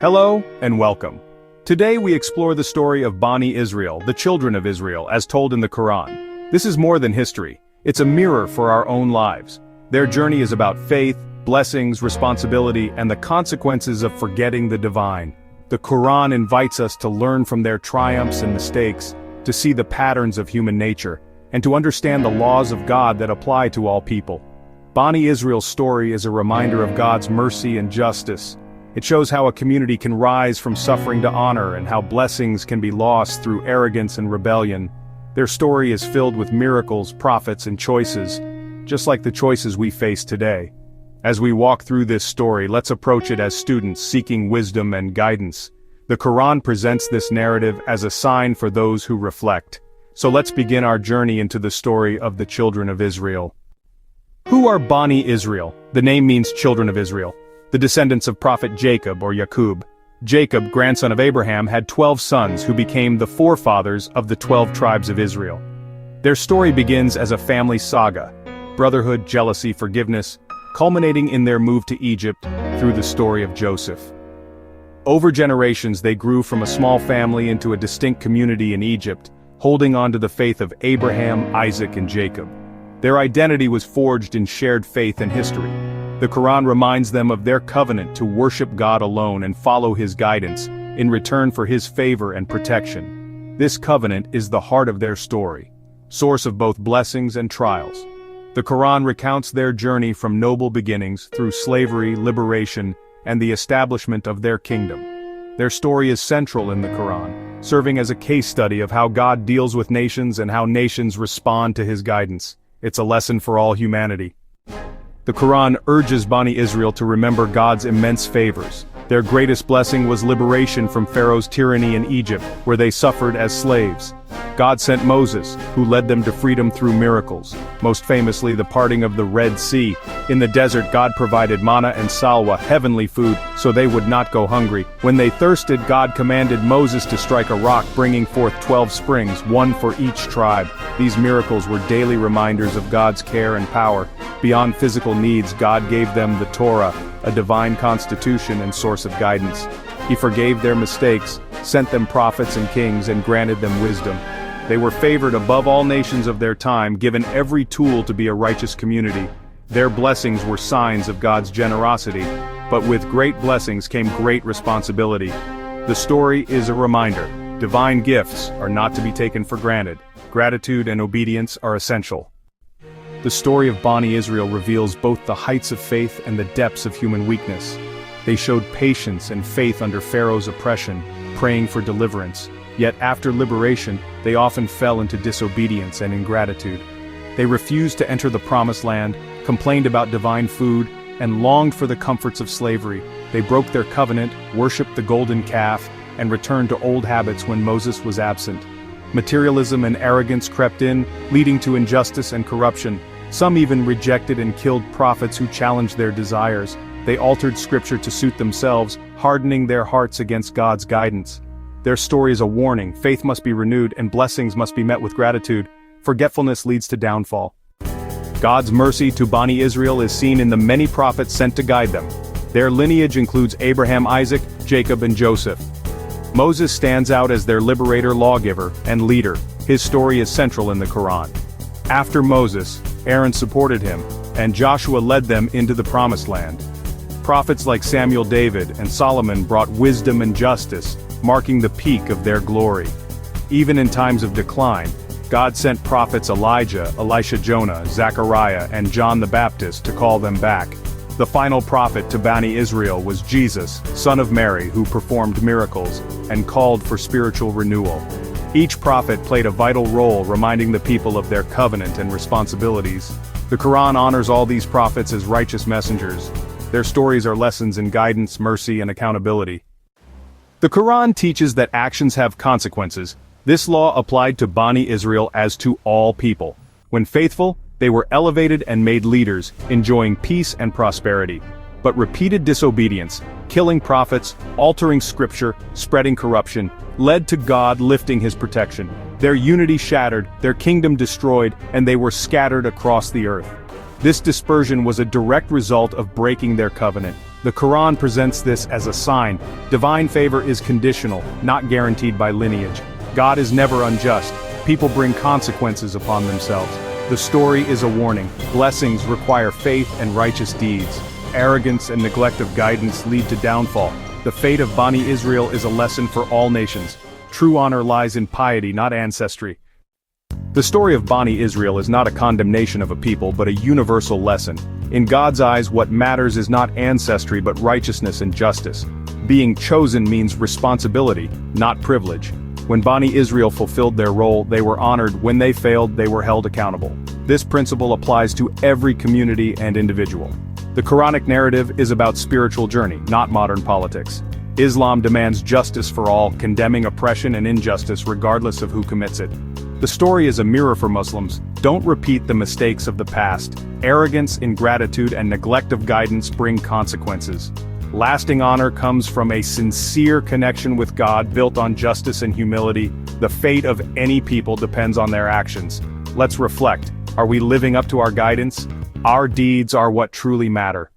Hello, and welcome. Today we explore the story of Bani Israel, the children of Israel, as told in the Quran. This is more than history, it's a mirror for our own lives. Their journey is about faith, blessings, responsibility, and the consequences of forgetting the divine. The Quran invites us to learn from their triumphs and mistakes, to see the patterns of human nature, and to understand the laws of God that apply to all people. Bani Israel's story is a reminder of God's mercy and justice. It shows how a community can rise from suffering to honor and how blessings can be lost through arrogance and rebellion. Their story is filled with miracles, prophets, and choices, just like the choices we face today. As we walk through this story, let's approach it as students seeking wisdom and guidance. The Quran presents this narrative as a sign for those who reflect. So let's begin our journey into the story of the children of Israel. Who are Bani Israel? The name means children of Israel. The descendants of Prophet Jacob or Yaqub. Jacob, grandson of Abraham, had 12 sons who became the forefathers of the 12 tribes of Israel. Their story begins as a family saga, brotherhood, jealousy, forgiveness, culminating in their move to Egypt through the story of Joseph. Over generations they grew from a small family into a distinct community in Egypt, holding on to the faith of Abraham, Isaac, and Jacob. Their identity was forged in shared faith and history. The Quran reminds them of their covenant to worship God alone and follow His guidance, in return for His favor and protection. This covenant is the heart of their story, source of both blessings and trials. The Quran recounts their journey from noble beginnings through slavery, liberation, and the establishment of their kingdom. Their story is central in the Quran, serving as a case study of how God deals with nations and how nations respond to His guidance. It's a lesson for all humanity. The Quran urges Bani Israel to remember God's immense favors. Their greatest blessing was liberation from Pharaoh's tyranny in Egypt, where they suffered as slaves. God sent Moses, who led them to freedom through miracles, most famously the parting of the Red Sea. In the desert, God provided manna and salwa, heavenly food, so they would not go hungry. When they thirsted, God commanded Moses to strike a rock, bringing forth 12 springs, one for each tribe. These miracles were daily reminders of God's care and power. Beyond physical needs, God gave them the Torah, a divine constitution and source of guidance. He forgave their mistakes, sent them prophets and kings, and granted them wisdom. They were favored above all nations of their time, given every tool to be a righteous community. Their blessings were signs of God's generosity, but with great blessings came great responsibility. The story is a reminder. Divine gifts are not to be taken for granted. Gratitude and obedience are essential. The story of Bani Israel reveals both the heights of faith and the depths of human weakness. They showed patience and faith under Pharaoh's oppression, praying for deliverance. Yet after liberation, they often fell into disobedience and ingratitude. They refused to enter the Promised Land, complained about divine food, and longed for the comforts of slavery. They broke their covenant, worshipped the golden calf, and returned to old habits when Moses was absent. Materialism and arrogance crept in, leading to injustice and corruption. Some even rejected and killed prophets who challenged their desires. They altered scripture to suit themselves, hardening their hearts against God's guidance. Their story is a warning. Faith must be renewed and blessings must be met with gratitude. Forgetfulness leads to downfall. God's mercy to Bani Israel is seen in the many prophets sent to guide them. Their lineage includes Abraham, Isaac, Jacob, and Joseph. Moses stands out as their liberator, lawgiver, and leader. His story is central in the Quran. After Moses, Aaron supported him, and Joshua led them into the Promised Land. Prophets like Samuel, David, and Solomon brought wisdom and justice, marking the peak of their glory. Even in times of decline, God sent prophets Elijah, Elisha, Jonah, Zechariah, and John the Baptist to call them back. The final prophet to Bani Israel was Jesus, son of Mary, who performed miracles and called for spiritual renewal. Each prophet played a vital role, reminding the people of their covenant and responsibilities. The Quran honors all these prophets as righteous messengers. Their stories are lessons in guidance, mercy, and accountability. The Quran teaches that actions have consequences. This law applied to Bani Israel as to all people. When faithful, they were elevated and made leaders, enjoying peace and prosperity. But repeated disobedience, killing prophets, altering scripture, spreading corruption, led to God lifting His protection. Their unity shattered, their kingdom destroyed, and they were scattered across the earth. This dispersion was a direct result of breaking their covenant. The Quran presents this as a sign. Divine favor is conditional, not guaranteed by lineage. God is never unjust. People bring consequences upon themselves. The story is a warning. Blessings require faith and righteous deeds. Arrogance and neglect of guidance lead to downfall. The fate of Bani Israel is a lesson for all nations. True honor lies in piety, not ancestry. The story of Bani Israel is not a condemnation of a people but a universal lesson. In God's eyes, what matters is not ancestry but righteousness and justice. Being chosen means responsibility, not privilege. When Bani Israel fulfilled their role, they were honored. When they failed, they were held accountable. This principle applies to every community and individual. The Quranic narrative is about spiritual journey, not modern politics. Islam demands justice for all, condemning oppression and injustice regardless of who commits it. The story is a mirror for Muslims. Don't repeat the mistakes of the past. Arrogance, ingratitude, and neglect of guidance bring consequences. Lasting honor comes from a sincere connection with God built on justice and humility. The fate of any people depends on their actions. Let's reflect. Are we living up to our guidance? Our deeds are what truly matter.